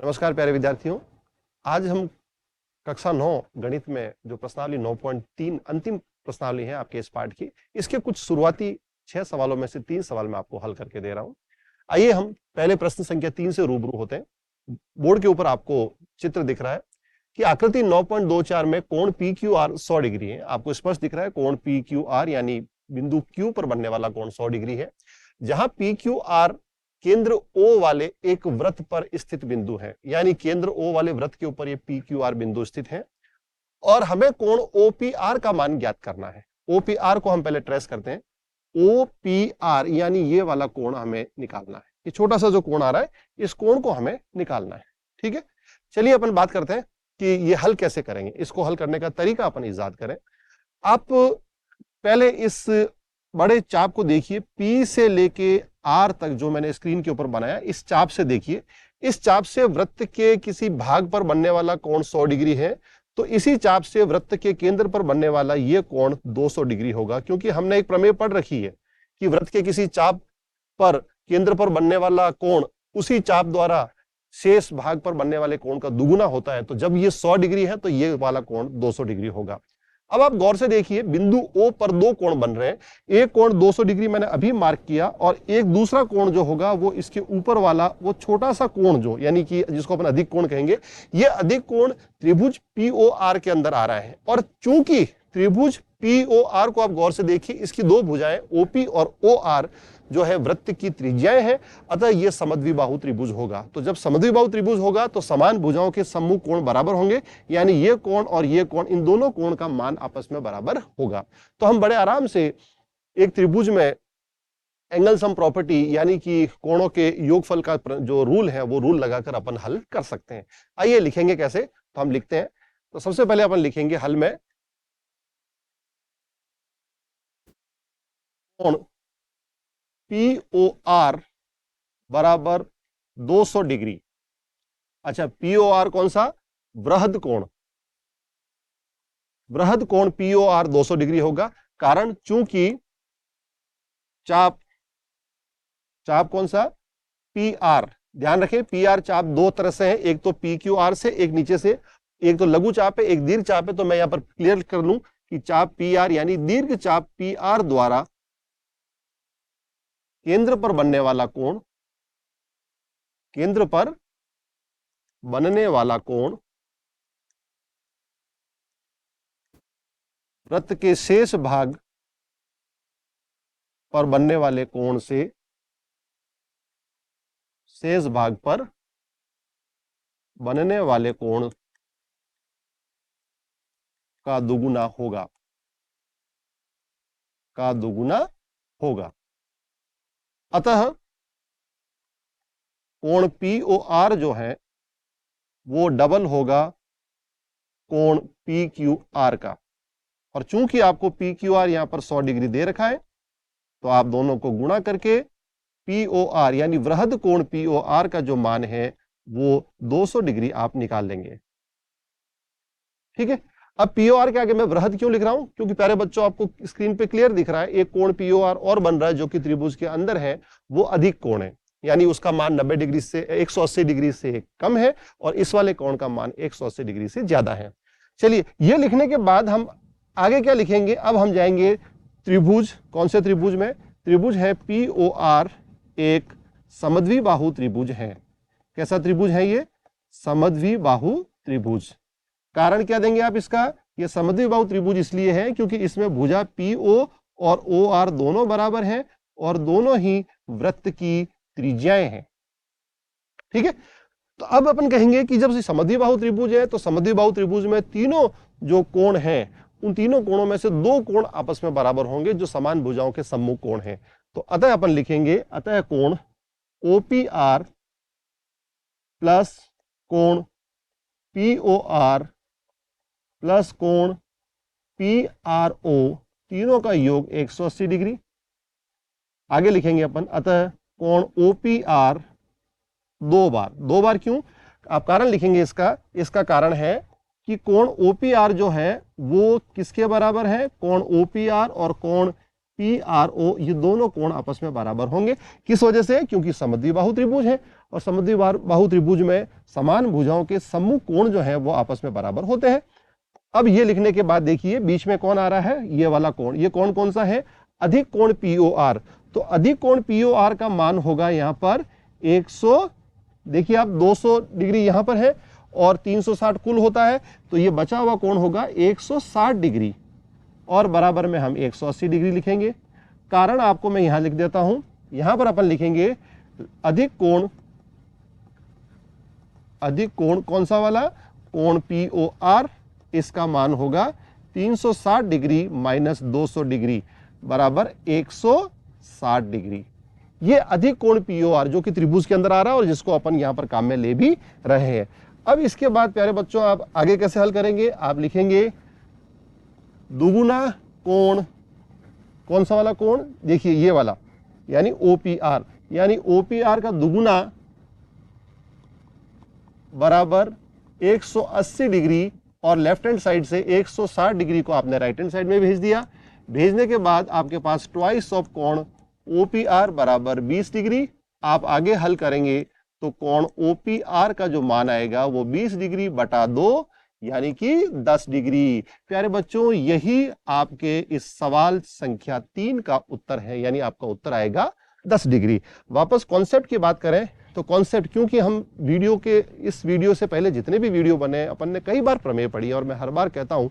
नमस्कार प्यारे विद्यार्थियों। आज हम कक्षा 9 गणित में जो प्रश्नावली 9.3 अंतिम प्रश्नावली है आपके इस पाठ की, इसके कुछ शुरुआती 6 सवालों में से 3 सवाल मैं आपको हल करके दे रहा हूं। आइए हम पहले प्रश्न संख्या 3 से रूबरू होते हैं। बोर्ड के ऊपर आपको चित्र दिख रहा है कि आकृति 9.24 में कोण PQR 100 डिग्री है। आपको स्पष्ट दिख रहा है कोण PQR यानी बिंदु Q पर बनने वाला कोण 100 डिग्री है, जहां PQR केंद्र O वाले एक वृत्त पर स्थित बिंदु है, यानी केंद्र O वाले वृत्त के ऊपर ये PQR बिंदु स्थित है और हमें कोण OPR का मान ज्ञात करना है। OPR को हम पहले ट्रेस करते हैं। OPR यानी ये वाला कोण हमें निकालना है। ये छोटा सा जो कोण आ रहा है, इस कोण को हमें निकालना है। ठीक है, चलिए अपन बात करते हैं कि ये हल कैसे करेंगे। इसको हल करने का तरीका अपन इजाद करें। आप पहले इस बड़े चाप को देखिए, P से लेके R तक जो मैंने स्क्रीन के ऊपर बनाया, इस चाप से देखिए। इस चाप से वृत्त के किसी भाग पर बनने वाला कोण 100 डिग्री है, तो इसी चाप से वृत्त के केंद्र पर बनने वाला यह कोण 200 डिग्री होगा, क्योंकि हमने एक प्रमेय पढ़ रखी है कि वृत्त के किसी चाप पर केंद्र पर बनने वाला कोण उसी चाप द्वारा शेष भाग पर बनने वाले कोण का दुगुना होता है। तो जब ये 100 डिग्री है तो ये वाला कोण 200 डिग्री होगा। अब आप गौर से देखिए, बिंदु O पर दो कोण बन रहे हैं। एक कोण 200 डिग्री मैंने अभी मार्क किया और एक दूसरा कोण जो होगा वो इसके ऊपर वाला वो छोटा सा कोण जो यानी कि जिसको अपन अधिक कोण कहेंगे, ये अधिक कोण त्रिभुज POR के अंदर आ रहा है। और चूंकि त्रिभुज POR को आप गौर से देखिए, इसकी दो भुजाएं OP और OR जो है वृत्त की त्रिज्याएं हैं, अतः यह समद्विबाहु त्रिभुज होगा। तो जब समद्विबाहु त्रिभुज होगा तो समान भुजाओं के सम्मुख कोण बराबर होंगे, यानी ये कोण और ये कोण, इन दोनों कोण का मान आपस में बराबर होगा। तो हम बड़े आराम से एक त्रिभुज में एंगल सम प्रॉपर्टी यानी कि कोणों के योगफल का जो रूल है वो रूल लगाकर अपन हल कर सकते हैं। आइए लिखेंगे कैसे, तो हम लिखते हैं। तो सबसे पहले अपन लिखेंगे हल में कोण POR बराबर 200 डिग्री। अच्छा, POR कौन सा? बृहद कोण। बृहद कोण POR 200 डिग्री होगा, कारण चूंकि चाप कौन सा? PR। ध्यान रखें, PR चाप दो तरह से है, एक तो PQR से, एक नीचे से। एक तो लघु चाप है, एक दीर्घ चाप है। तो मैं यहां पर क्लियर कर लूं कि चाप PR यानी दीर्घ चाप PR द्वारा केंद्र पर बनने वाला कोण, केंद्र पर बनने वाला कोण वृत्त के शेष भाग पर बनने वाले कोण से शेष भाग पर बनने वाले कोण का दुगुना होगा, का दुगुना होगा। अतः कोण POR जो है वो डबल होगा कोण PQR का। और चूंकि आपको PQR यहां पर 100 डिग्री दे रखा है, तो आप दोनों को गुणा करके POR यानी वृहद कोण POR का जो मान है वो 200 डिग्री आप निकाल लेंगे। ठीक है, अब POR के आगे मैं वृहद क्यों लिख रहा हूं? क्योंकि प्यारे बच्चों, आपको स्क्रीन पे क्लियर दिख रहा है एक कोण POR और बन रहा है जो कि त्रिभुज के अंदर है, वो अधिक कोण है, यानी उसका मान 90 डिग्री से 180 डिग्री से कम है और इस वाले कोण का मान 180 डिग्री से ज्यादा है। चलिए, ये लिखने के बाद हम आगे क्या लिखेंगे? अब हम जाएंगे त्रिभुज। कौन से त्रिभुज में? त्रिभुज है POR एक समद्विबाहु त्रिभुज है। कैसा त्रिभुज है ये? समद्विबाहु त्रिभुज। कारण क्या देंगे आप इसका? ये समद्विबाहु त्रिभुज इसलिए है क्योंकि इसमें भुजा PO और OR दोनों बराबर हैं और दोनों ही वृत्त की त्रिज्याएं हैं। ठीक है, तो अब अपन कहेंगे कि जब समद्विबाहु त्रिभुज है तो समद्विबाहु त्रिभुज में तीनों जो कोण हैं, उन तीनों कोणों में से दो कोण आपस में बराबर होंगे जो समान भुजाओं के सम्मुख कोण हैं। तो अतः अपन लिखेंगे, अतः कोण OPR प्लस कोण POR प्लस कोण PRO तीनों का योग 180 डिग्री। आगे लिखेंगे अपन, अतः कोण OPR दो बार क्यों? आप कारण लिखेंगे इसका कारण है कि कोण OPR जो है वो किसके बराबर है? कोण OPR और कोण PRO, ये दोनों कोण आपस में बराबर होंगे। किस वजह से? क्योंकि समद्विबाहु त्रिभुज है और समद्विबाहु त्रिभुज में समान भुजाओं के सम्मुख कोण जो है वो आपस में बराबर होते हैं। अब ये लिखने के बाद देखिए बीच में कौन आ रहा है, ये वाला कोण। ये कोण कौन सा है? अधिक कोण POR। तो अधिक कोण POR का मान होगा यहां पर 100, देखिए आप 200 डिग्री यहां पर है और 360 कुल होता है, तो ये बचा हुआ कोण होगा 160 डिग्री और बराबर में हम 180 डिग्री लिखेंगे। कारण आपको मैं यहां लिख देता हूं, यहां पर अपन लिखेंगे अधिक कोण कौन सा वाला? कोण POR, इसका मान होगा 360 डिग्री माइनस 200 डिग्री बराबर 160 डिग्री। ये अधिक कोण POR जो कि त्रिभुज के अंदर आ रहा है और जिसको अपन यहां पर काम में ले भी रहे हैं। अब इसके बाद प्यारे बच्चों आप आगे कैसे हल करेंगे? आप लिखेंगे दुगुना कोण, कौन सा वाला कोण? देखिए ये वाला, यानी OPR, यानी OPR का दुगुना बराबर 180 डिग्री और लेफ्ट हैंड साइड से 160 डिग्री को आपने राइट हैंड साइड में भेज दिया। भेजने के बाद आपके पास ट्वाइस ऑफ कोण OPR बराबर 20 डिग्री। आप आगे हल करेंगे तो कोण OPR का जो मान आएगा वो 20 डिग्री बटा 2 यानी कि 10 डिग्री। प्यारे बच्चों यही आपके इस सवाल संख्या 3 का उत्तर है, यानी आपका उत्तर आएगा 10 डिग्री। वापस कॉन्सेप्ट की बात करें तो कॉन्सेप्ट, क्योंकि हम इस वीडियो से पहले जितने भी वीडियो बने अपन ने कई बार प्रमेय पढ़ी और मैं हर बार कहता हूं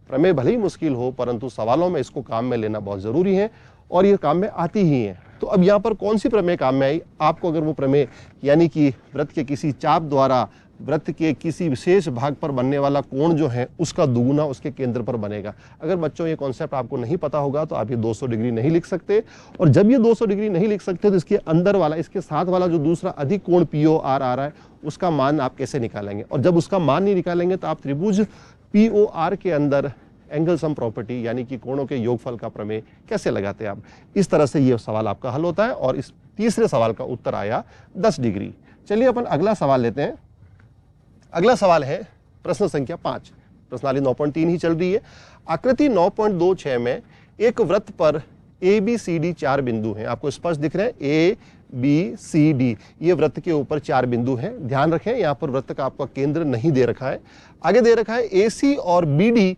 प्रमेय भले ही मुश्किल हो परंतु सवालों में इसको काम में लेना बहुत जरूरी है और ये काम में आती ही है। तो अब यहाँ पर कौन सी प्रमेय काम में आई? आपको अगर वो प्रमेय यानी कि वृत्त के किसी चाप द्वारा वृत्त के किसी विशेष भाग पर बनने वाला कोण जो है उसका दुगुना उसके केंद्र पर बनेगा। अगर बच्चों ये कॉन्सेप्ट आपको नहीं पता होगा तो आप ये 200 डिग्री नहीं लिख सकते, और जब ये 200 डिग्री नहीं लिख सकते तो इसके अंदर वाला, इसके साथ वाला जो दूसरा अधिक कोण POR आ रहा है उसका मान आप कैसे निकालेंगे? और जब उसका मान नहीं निकालेंगे तो आप त्रिभुज POR के अंदर एंगल सम प्रॉपर्टी यानी कि कोणों के योगफल का प्रमेय कैसे लगाते हैं आप? इस तरह से ये सवाल आपका हल होता है और इस तीसरे सवाल का उत्तर आया 10 डिग्री। चलिए अपन अगला सवाल लेते हैं। अगला सवाल है प्रश्न संख्या 5। प्रश्नावली 9.3 ही चल रही है। आकृति 9.26 में एक वृत्त पर ABCD 4 बिंदु हैं। आपको स्पष्ट दिख रहे हैं ABCD, ये वृत्त के ऊपर 4 बिंदु हैं। ध्यान रखें यहाँ पर वृत्त का आपका केंद्र नहीं दे रखा है। आगे दे रखा है AC और BD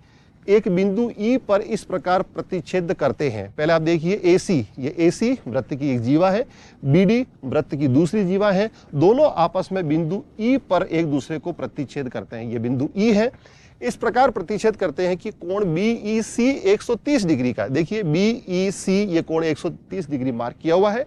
एक बिंदु E पर इस प्रकार प्रतिच्छेद करते हैं। पहले आप देखिए AC, ये AC वृत्त की एक जीवा है, BD वृत्त की दूसरी जीवा है। दोनों आपस में बिंदु E पर एक दूसरे को प्रतिच्छेद करते हैं। ये बिंदु E है। इस प्रकार प्रतिच्छेद करते हैं कि कोण BEC 130 डिग्री का, देखिए BEC ये कोण 130 डिग्री मार्क किया हुआ है।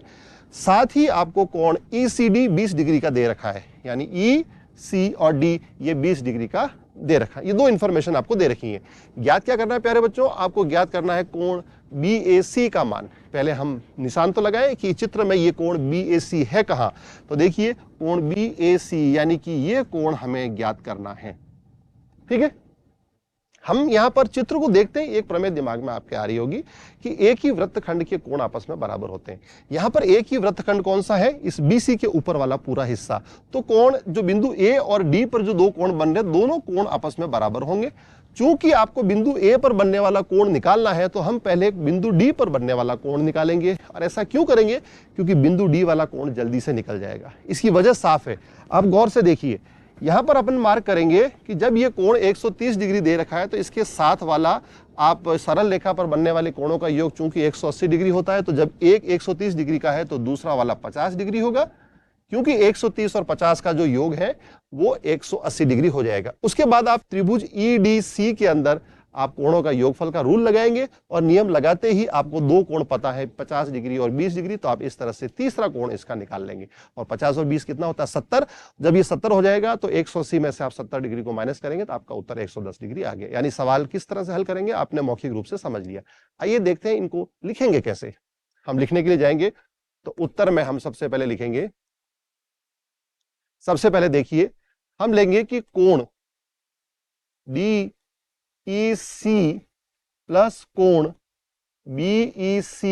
साथ ही आपको कोण ECD 20 डिग्री का दे रखा है, यानी EC और D ये 20 डिग्री का दे रखा है। ये दो इंफॉर्मेशन आपको दे रखी है। ज्ञात क्या करना है प्यारे बच्चों? आपको ज्ञात करना है कोण BAC का मान। पहले हम निशान तो लगाए कि चित्र में ये कोण BAC है कहां, तो देखिए कोण BAC यानी कि ये कोण हमें ज्ञात करना है। ठीक है, हम यहां पर चित्र को देखते हैं, एक प्रमेय दिमाग में आपके आ रही होगी कि एक ही वृत्तखंड के कोण आपस में बराबर होते हैं। यहां पर एक ही वृत्तखंड कौन सा है? इस BC के ऊपर वाला पूरा हिस्सा। तो कोण जो बिंदु A और D पर जो दो कोण बन रहे, दोनों कोण आपस में बराबर होंगे। चूंकि आपको बिंदु A पर बनने वाला कोण निकालना है तो हम पहले बिंदु D पर बनने वाला कोण निकालेंगे। और ऐसा क्यों करेंगे? क्योंकि बिंदु D वाला कोण जल्दी से निकल जाएगा। इसकी वजह साफ है, आप गौर से देखिए। यहां पर अपन मार्क करेंगे कि जब ये कोण 130 डिग्री दे रखा है तो इसके साथ वाला आप सरल रेखा पर बनने वाले कोणों का योग चूंकि 180 डिग्री होता है, तो जब एक 130 डिग्री का है तो दूसरा वाला 50 डिग्री होगा, क्योंकि 130 और 50 का जो योग है वो 180 डिग्री हो जाएगा। उसके बाद आप त्रिभुज EDC के अंदर आप कोणों का योगफल का रूल लगाएंगे और नियम लगाते ही आपको दो कोण पता है 50 डिग्री और 20 डिग्री, तो आप इस तरह से तीसरा कोण इसका निकाल लेंगे। और 50 और 20 कितना होता है? 70। जब ये 70 हो जाएगा तो 180 में से आप 70 डिग्री को माइनस करेंगे तो आपका उत्तर 110 डिग्री आ गया। यानी सवाल किस तरह से हल करेंगे आपने मौखिक रूप से समझ लिया। आइए देखते हैं इनको लिखेंगे कैसे। हम लिखने के लिए जाएंगे तो उत्तर में हम सबसे पहले लिखेंगे, सबसे पहले देखिए हम लेंगे कि कोण DEC प्लस कोण BEC,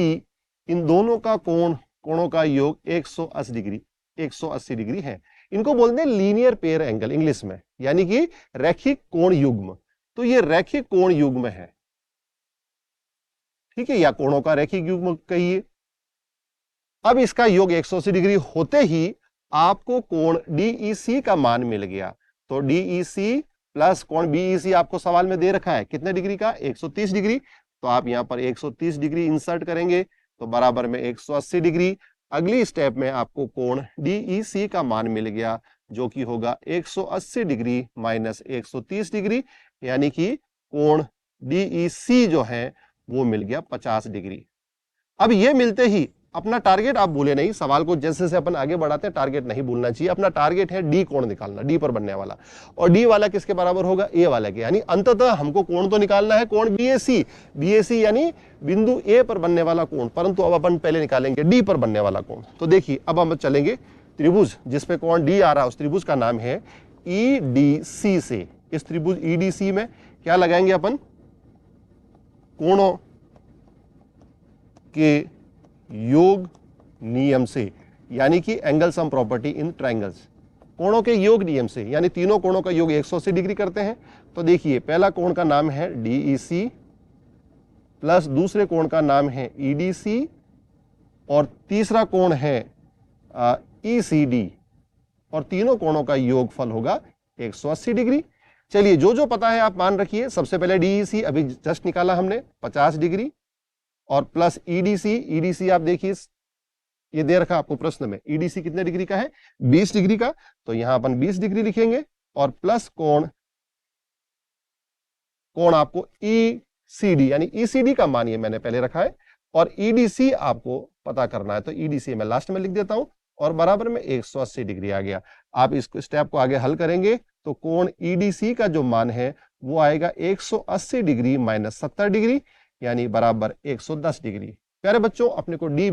इन दोनों का कोणों का योग 180 डिग्री है। इनको बोलते हैं लीनियर पेयर एंगल इंग्लिश में, यानी कि रैखिक कोण युग्म। तो ये रैखिक कोण युग्म है। ठीक है, या कोणों का रैखिक युग्म कहिए। अब इसका योग 180 डिग्री होते ही आपको कोण DEC का मान मिल गया। तो DEC प्लस कोण BEC आपको सवाल में दे रखा है कितने डिग्री का, 130 डिग्री। तो आप यहां पर 130 डिग्री इंसर्ट करेंगे तो बराबर में 180 डिग्री। अगली स्टेप में आपको कोण DEC का मान मिल गया जो कि होगा 180 डिग्री माइनस 130 डिग्री, यानी कि कोण DEC जो है वो मिल गया 50 डिग्री। अब ये मिलते ही अपना टारगेट आप भूले नहीं, सवाल को जैसे जैसे अपन आगे बढ़ाते हैं टारगेट नहीं भूलना चाहिए। अपना टारगेट है डी कोण निकालना, डी पर बनने वाला, और डी वाला किसके बराबर होगा, ए वाला के। यानी अंततः हमको कोण तो निकालना है कोण BAC, BAC यानी बिंदु ए पर बनने वाला कोण, परंतु अब अपन पहले निकालेंगे डी पर बनने वाला कोण। तो देखिए अब हम चलेंगे त्रिभुज जिसपे कोण डी आ रहा है, उस त्रिभुज का नाम है EDC से। इस त्रिभुज EDC में क्या लगाएंगे अपन, कोणों के योग नियम से, यानी कि angle sum property in triangles, कोणों के योग नियम से, यानी तीनों कोणों का योग 180 डिग्री करते हैं। तो देखिए पहला कोण का नाम है DEC प्लस दूसरे कोण का नाम है EDC और तीसरा कोण है ECD, और तीनों कोणों का योगफल होगा 180 डिग्री। चलिए जो जो पता है आप मान रखिए। सबसे पहले DEC अभी जस्ट निकाला हमने 50 डिग्री, और प्लस EDC आप देखिए ये दे रखा आपको प्रश्न में, EDC कितने डिग्री का है, 20 डिग्री का। तो यहां अपन 20 डिग्री लिखेंगे, और प्लस कोण आपको ECD यानी ECD का मान ये मैंने पहले रखा है, और EDC आपको पता करना है। तो EDC मैं लास्ट में लिख देता हूं, और बराबर में 180 डिग्री आ गया। आप इस स्टेप को आगे हल करेंगे तो कोण EDC का जो मान है वो आएगा 180 डिग्री माइनस 70 डिग्री, यानी बराबर 110 डिग्री। प्यारे बच्चों, अपने को डी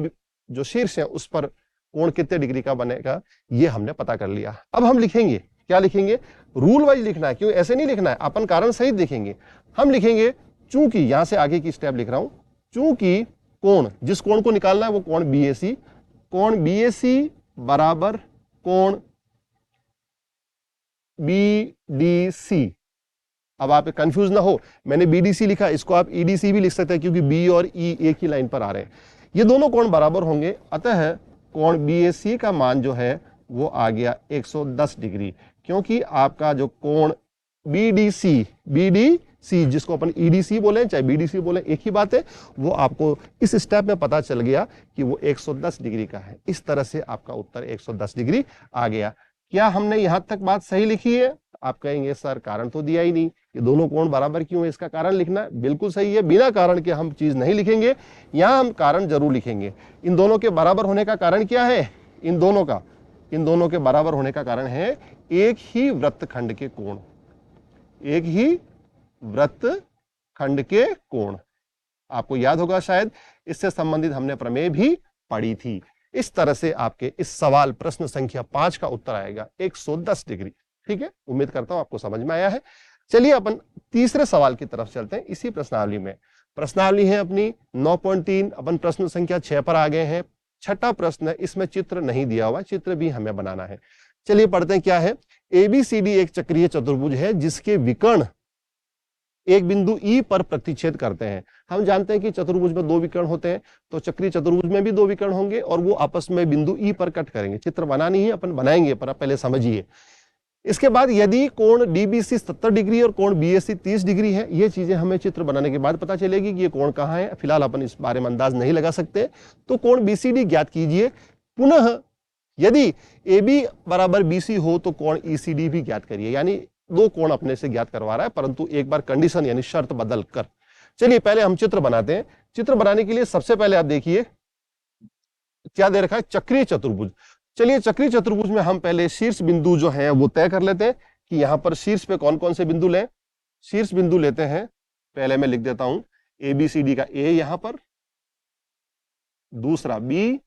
जो शीर्ष है उस पर कोण कितने डिग्री का बनेगा ये हमने पता कर लिया। अब हम लिखेंगे, क्या लिखेंगे, रूल वाइज लिखना है, क्यों ऐसे नहीं लिखना है, अपन कारण सहित लिखेंगे। हम लिखेंगे चूंकि, यहां से आगे की स्टेप लिख रहा हूं, चूंकि कोण, जिस कोण को निकालना है वो कोण BAC, कोण BAC बराबर कोण BDC। अब आप कंफ्यूज ना हो, मैंने BDC लिखा, इसको आप EDC भी लिख सकते हैं क्योंकि B और E एक ही लाइन पर आ रहे हैं। ये दोनों कोण बराबर होंगे, अतः कोण BAC का मान जो है वो आ गया 110 डिग्री, क्योंकि आपका जो कोण BDC जिसको अपन EDC बोले चाहे BDC बोले एक ही बात है, वो आपको इस स्टेप में पता चल गया कि वो 110 डिग्री का है। इस तरह से आपका उत्तर 110 डिग्री आ गया। क्या हमने यहां तक बात सही लिखी है? आप कहेंगे सर कारण तो दिया ही नहीं, ये दोनों कोण बराबर क्यों है, इसका कारण लिखना है। बिल्कुल सही है, बिना कारण के हम चीज नहीं लिखेंगे, यहां हम कारण जरूर लिखेंगे। इन दोनों के बराबर होने का कारण क्या है, इन दोनों के बराबर होने का कारण है एक ही वृत्तखंड के कोण, एक ही वृत्तखंड के कोण। आपको याद होगा शायद, इससे संबंधित हमने प्रमेय भी पढ़ी थी। इस तरह से आपके इस सवाल प्रश्न संख्या 5 का उत्तर आएगा 110 डिग्री। ठीक है, उम्मीद करता हूं आपको समझ में आया है। चलिए अपन तीसरे सवाल की तरफ चलते हैं। इसी प्रश्नावली में, प्रश्नावली है अपनी 9.3, अपन प्रश्न संख्या 6 पर आ गए हैं। छठा प्रश्न है, इसमें चित्र नहीं दिया हुआ, चित्र भी हमें बनाना है। चलिए पढ़ते हैं क्या है। ABCD एक चक्रीय चतुर्भुज है जिसके विकर्ण एक बिंदु E पर प्रतिच्छेद करते हैं। हम जानते हैं कि चतुर्भुज में 2 विकर्ण होते हैं, तो चक्रीय चतुर्भुज में भी 2 विकर्ण होंगे और वो आपस में बिंदु E पर कट करेंगे। चित्र बनानी है, अपन बनाएंगे, पर आप पहले समझिए। इसके बाद यदि कोण DBC 70 डिग्री और कोण BAC 30 डिग्री है, ये चीजें हमें चित्र बनाने के बाद पता चलेगी कि ये कोण कहाँ है। फिलहाल अपन इस बारे में अंदाज नहीं लगा सकते, तो कोण BCD ज्ञात कीजिए। पुनः यदि AB बराबर BC हो तो कोण ECD भी ज्ञात करिए। यानी 2 कोण अपने से ज्ञात करवा रहा है, परंतु एक बार कंडीशन यानी शर्त बदल कर। चलिए पहले हम चित्र बनाते हैं। चित्र बनाने के लिए सबसे पहले आप देखिए क्या दे रखा है, चक्रीय चतुर्भुज। चलिए चक्रीय चतुर्भुज में हम पहले शीर्ष बिंदु जो है वो तय कर लेते हैं कि यहां पर शीर्ष पे कौन कौन से बिंदु लें। शीर्ष बिंदु लेते हैं, पहले मैं लिख देता हूं ABCD का A यहां पर, दूसरा B,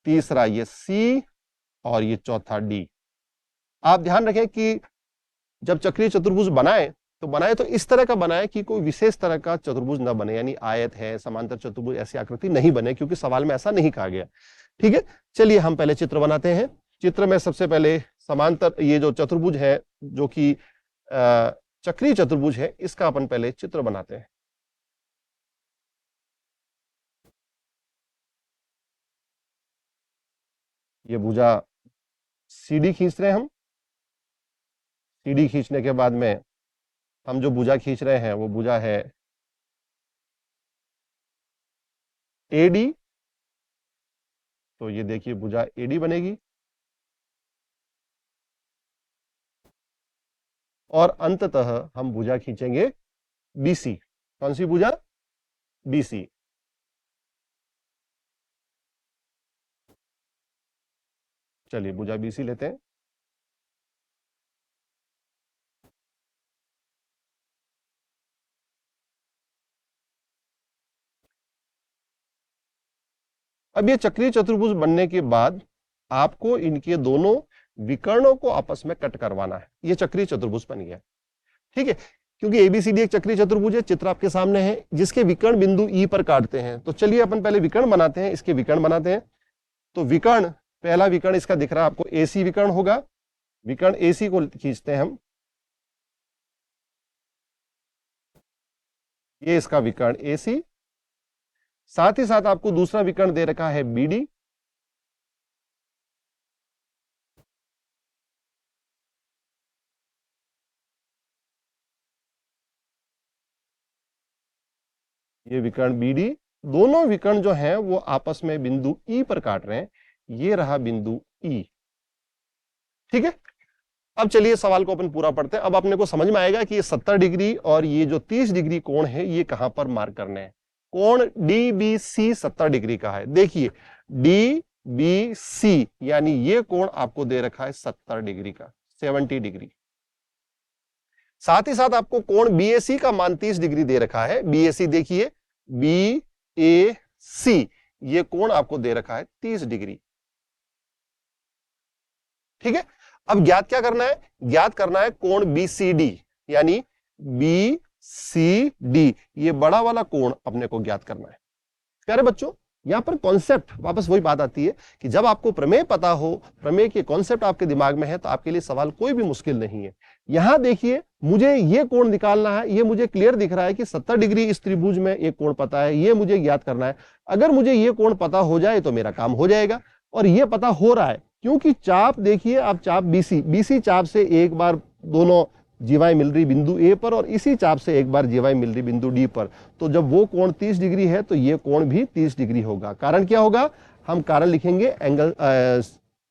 तीसरा ये C और ये चौथा D। आप ध्यान रखें कि जब चक्रीय चतुर्भुज बनाए तो इस तरह का बनाए कि कोई विशेष तरह का चतुर्भुज ना बने, यानी आयत है, समांतर चतुर्भुज, ऐसी आकृति नहीं बने, क्योंकि सवाल में ऐसा नहीं कहा गया। ठीक है, चलिए हम पहले चित्र बनाते हैं। चित्र में सबसे पहले समांतर ये जो चतुर्भुज है जो कि चक्रीय चतुर्भुज है, इसका अपन पहले चित्र बनाते हैं। ये भुजा CD खींच रहे हैं हम। CD खींचने के बाद में हम जो भुजा खींच रहे हैं वो भुजा है AD। तो ये देखिए भुजा AD बनेगी। और अंततः हम भुजा खींचेंगे BC। कौन सी भुजा? BC। चलिए भुजा BC लेते हैं। अब ये चक्रीय चतुर्भुज बनने के बाद आपको इनके दोनों विकर्णों को आपस में कट करवाना है। ये चक्रीय चतुर्भुज बन गया, ठीक है। क्योंकि ABCD एक चक्रीय चतुर्भुज है, चित्र आपके सामने है, जिसके विकर्ण बिंदु E पर काटते हैं। तो चलिए अपन पहले विकर्ण बनाते हैं, इसके विकर्ण बनाते हैं। तो विकर्ण, पहला विकर्ण इसका दिख रहा है आपको, AC विकर्ण होगा। विकर्ण AC को खींचते हैं हम। ये इसका विकर्ण AC। साथ ही साथ आपको दूसरा विकर्ण दे रखा है BD। ये विकर्ण BD। दोनों विकर्ण जो हैं वो आपस में बिंदु E पर काट रहे हैं। ये रहा बिंदु E, ठीक है। अब चलिए सवाल को अपन पूरा पढ़ते हैं। अब अपने को समझ में आएगा कि ये 70 डिग्री और ये जो 30 डिग्री कोण है ये कहां पर मार्क करने हैं। कोण DBC 70 डिग्री का है। देखिए DBC यानी ये कोण आपको दे रखा है 70 डिग्री का, 70 डिग्री। साथ ही साथ आपको कोण BAC का मान 30 डिग्री दे रखा है। BAC देखिए, BAC ये कोण आपको दे रखा है 30 डिग्री, ठीक है। अब ज्ञात क्या करना है? ज्ञात करना है कोण BCD, यानी BCD ये बड़ा वाला कोण अपने को ज्ञात करना है। प्यारे बच्चों, यहां पर कॉन्सेप्ट वापस वही बात आती है कि जब आपको प्रमेय पता हो, प्रमेय के कॉन्सेप्ट आपके दिमाग में है, तो आपके लिए सवाल कोई भी मुश्किल नहीं है। यहां देखिए, मुझे ये कोण निकालना है, ये मुझे क्लियर दिख रहा है कि 70 डिग्री इस त्रिभुज में एक कोण पता है, ये मुझे ज्ञात करना है। अगर मुझे ये कोण पता हो जाए तो मेरा काम हो जाएगा। और ये पता हो रहा है क्योंकि चाप देखिए, आप चाप BC चाप से एक बार दोनों जीवाएं मिल रही बिंदु A पर, और इसी चाप से एक बार जीवाएं मिल रही बिंदु D पर। तो जब वो कोण 30 डिग्री है तो ये कोण भी 30 डिग्री होगा। कारण क्या होगा? हम कारण लिखेंगे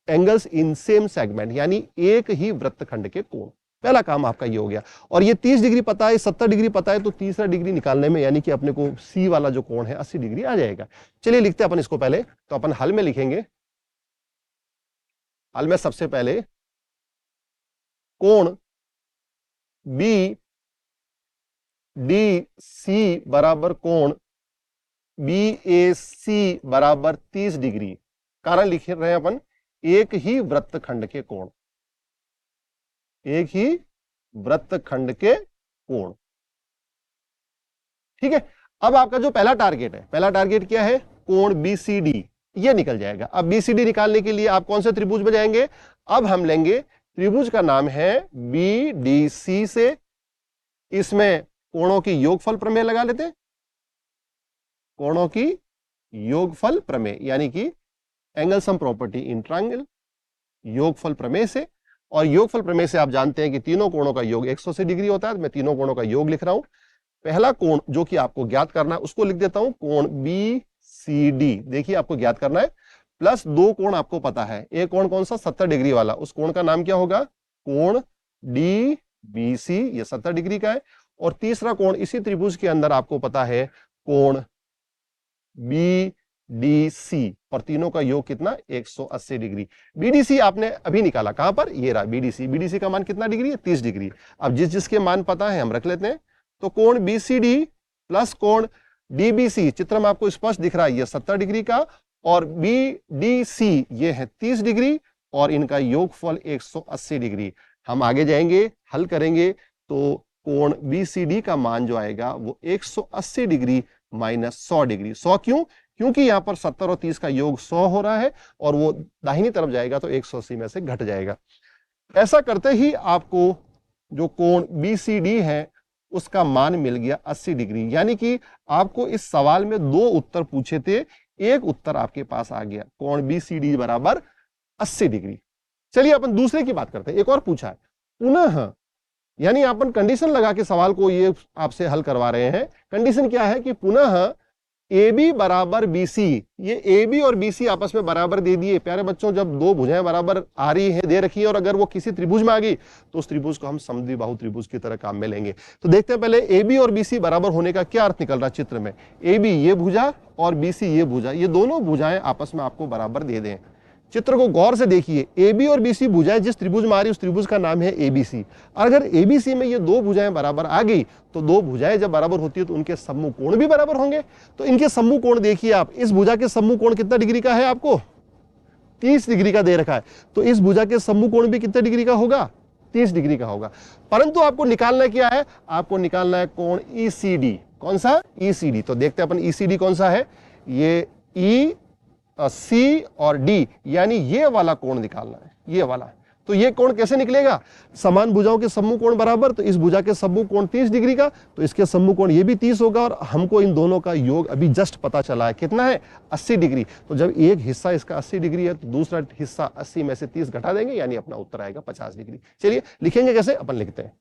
एंगल्स इन सेम सेगमेंट, यानी एक ही वृत्तखंड के कोण। पहला काम आपका ये हो गया। और ये 30 डिग्री पता है, 70 डिग्री पता है, तो तीसरा डिग्री निकालने में यानी कि अपने को C वाला जो कोण है 80 डिग्री आ जाएगा। चलिए लिखते हैं अपन इसको पहले। तो अपन हल में लिखेंगे, हल में सबसे पहले कोण BDC बराबर कोण BAC बराबर 30 डिग्री। कारण लिख रहे हैं अपन एक ही वृत्तखंड के कोण, एक ही वृत्तखंड के कोण, ठीक है। अब आपका जो पहला टारगेट है, पहला टारगेट क्या है? कोण BCD, ये निकल जाएगा। अब BCD निकालने के लिए आप कौन से त्रिभुज में जाएंगे? अब हम लेंगे त्रिभुज का नाम है BDC से। इसमें कोणों की योगफल प्रमेय लगा लेते हैं। कोणों की योगफल प्रमेय यानी कि angle sum property in triangle, योगफल प्रमेय से। और योगफल प्रमेय से आप जानते हैं कि तीनों कोणों का योग 180 डिग्री होता है। मैं तीनों कोणों का योग लिख रहा हूं। पहला कोण जो कि आपको ज्ञात करना है उसको लिख देता हूं, कोण BCD। देखिए आपको ज्ञात करना है, प्लस दो कोण आपको पता है। एक कोण कौन सा? 70 डिग्री वाला। उस कोण का नाम क्या होगा? कोण DBC, ये 70 डिग्री का है। और तीसरा कोण इसी त्रिभुज के अंदर आपको पता है, कोण BDC, और तीनों का योग कितना? 180 डिग्री। BDC आपने अभी निकाला, कहां पर? ये रहा BDC। BDC का मान कितना डिग्री है? 30 डिग्री। अब जिस जिसके मान पता है हम रख लेते हैं। तो कोण BCD प्लस कोण DBC, चित्र में आपको स्पष्ट दिख रहा है, ये 70 डिग्री का, और BDC ये है 30 डिग्री, और इनका योगफल 180 डिग्री। हम आगे जाएंगे, हल करेंगे, तो कोण BCD का मान जो आएगा वो 180 डिग्री माइनस 100 डिग्री। 100 क्यों? क्योंकि यहां पर 70 और 30 का योग 100 हो रहा है, और वो दाहिनी तरफ जाएगा तो 180 में से घट जाएगा। ऐसा करते ही आपको जो कोण BCD है उसका मान मिल गया 80 डिग्री। यानी कि आपको इस सवाल में दो उत्तर पूछे थे, एक उत्तर आपके पास आ गया। कोण BCD बराबर 80 डिग्री। चलिए अपन दूसरे की बात करते हैं। एक और पूछा है पुनः, यानी अपन कंडीशन लगा के सवाल को ये आपसे हल करवा रहे हैं। कंडीशन क्या है कि पुनः ए बी बराबर बी सी, ये ए बी और बी सी आपस में बराबर दे दिए। प्यारे बच्चों, जब दो भुजाएं बराबर आ रही है दे रखी है और अगर वो किसी त्रिभुज में आ गई तो उस त्रिभुज को हम समद्विबाहु त्रिभुज की तरह काम में लेंगे। तो देखते हैं पहले ए बी और बी सी बराबर होने का क्या अर्थ निकल रहा है चित्र में। ए बी ये भुजा और बी सी ये भुजा, ये दोनों भुजाएं आपस में आपको बराबर दे दें। चित्र को गौर से देखिए, ए बी और बी सी भुजाएं जिस त्रिभुज में आ रही उस त्रिभुज का नाम है एबीसी। अगर एबीसी में ये दो भुजाएं बराबर आ गई तो दो भुजाएं जब बराबर होती है तो उनके सम्मुख कोण भी बराबर होंगे। तो इनके सम्मुख कोण देखिए आप, इस भुजा के सम्मुख कोण कितना डिग्री का है आपको 30 डिग्री का दे रखा है, तो इस भुजा के सम्मुख कोण भी कितने डिग्री का होगा 30 डिग्री का होगा। परंतु आपको निकालना क्या है, आपको निकालना है कोण ईसीडी। कौन सा ईसीडी, तो देखते हैं अपन ईसीडी कौन सा है। ये ई सी और डी, यानी ये वाला कोण निकालना है, ये वाला। तो ये कोण कैसे निकलेगा, समान भुजाओं के सम्मुख कोण बराबर, तो इस भुजा के सम्मुख कोण 30 डिग्री का, तो इसके सम्मुख कोण ये भी 30 होगा और हमको इन दोनों का योग अभी जस्ट पता चला है कितना है 80 डिग्री। तो जब एक हिस्सा इसका 80 डिग्री है तो दूसरा हिस्सा 80 में से 30 घटा देंगे, यानी अपना उत्तर आएगा 50 डिग्री। चलिए लिखेंगे कैसे, अपन लिखते हैं।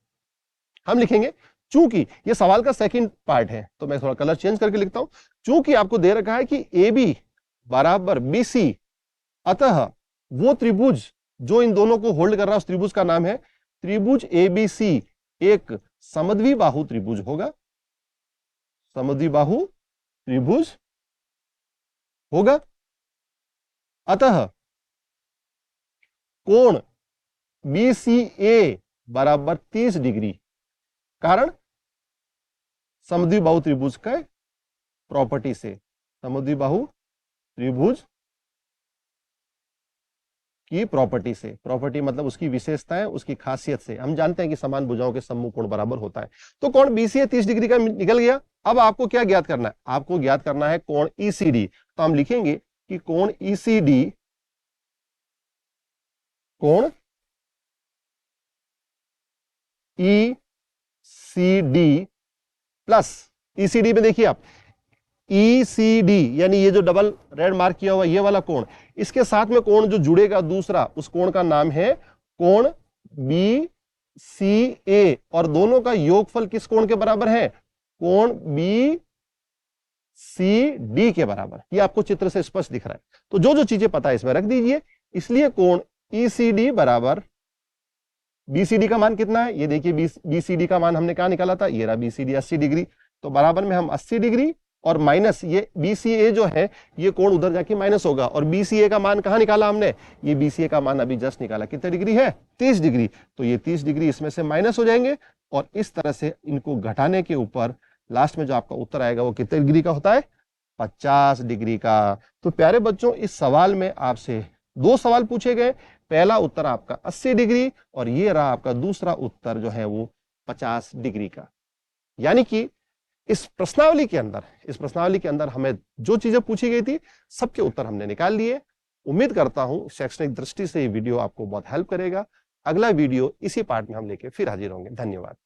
हम लिखेंगे, चूंकि ये सवाल का सेकंड पार्ट है तो मैं थोड़ा कलर चेंज करके लिखता हूं। चूंकि आपको दे रखा है कि ए बी बराबर बीसी, अतः वो त्रिभुज जो इन दोनों को होल्ड कर रहा है उस त्रिभुज का नाम है त्रिभुज एबीसी, एक समद्विबाहु त्रिभुज होगा, समद्विबाहु त्रिभुज होगा। अतः कोण बीसीए बराबर 30 डिग्री, कारण समद्विबाहु त्रिभुज का प्रॉपर्टी से, समद्विबाहु त्रिभुज की प्रॉपर्टी से, प्रॉपर्टी मतलब उसकी विशेषताएं, उसकी खासियत से। हम जानते हैं कि समान भुजाओं के सम्मुख कोण बराबर होता है। तो कोण बीसीए 30 डिग्री का निकल गया। अब आपको क्या ज्ञात करना है, आपको ज्ञात करना है कोण ईसीडी। तो हम लिखेंगे कि कोण ईसीडी, कोण ईसीडी प्लस, ईसीडी में देखिए आप ईसीडी यानी ये जो डबल रेड मार्क किया हुआ ये वाला कोण, इसके साथ में कोण जो जुड़ेगा दूसरा, उस कोण का नाम है कोण बीसीए, और दोनों का योगफल किस कोण के बराबर है, कोण बीसीडी के बराबर। ये आपको चित्र से स्पष्ट दिख रहा है। तो जो जो चीजें पता है इसमें रख दीजिए। इसलिए कोण ईसीडी बराबर, बीसीडी का मान कितना है ये देखिए, बीसीडी का मान हमने कहा निकाला था, ये रहा बीसीडी 80 डिग्री। तो बराबर में हम 80 डिग्री और माइनस ये बीसीए जो है ये कोण उधर जाके माइनस होगा, और बीसीए का मान कहां निकाला हमने, ये बीसीए का मान अभी जस्ट निकाला, कितने डिग्री है 30 डिग्री। तो ये 30 डिग्री इसमें से माइनस हो जाएंगे और इस तरह से इनको घटाने के ऊपर लास्ट में जो आपका उत्तर आएगा वो कितने डिग्री का होता है 50 डिग्री का। तो प्यारे बच्चों, इस सवाल में आपसे दो सवाल पूछे गए। पहला उत्तर आपका 80 डिग्री और ये रहा आपका दूसरा उत्तर जो है वो 50 डिग्री का। यानी कि इस प्रश्नावली के अंदर हमें जो चीजें पूछी गई थी सबके उत्तर हमने निकाल लिए। उम्मीद करता हूं शैक्षणिक दृष्टि से ये वीडियो आपको बहुत हेल्प करेगा। अगला वीडियो इसी पार्ट में हम लेके फिर हाजिर होंगे। धन्यवाद।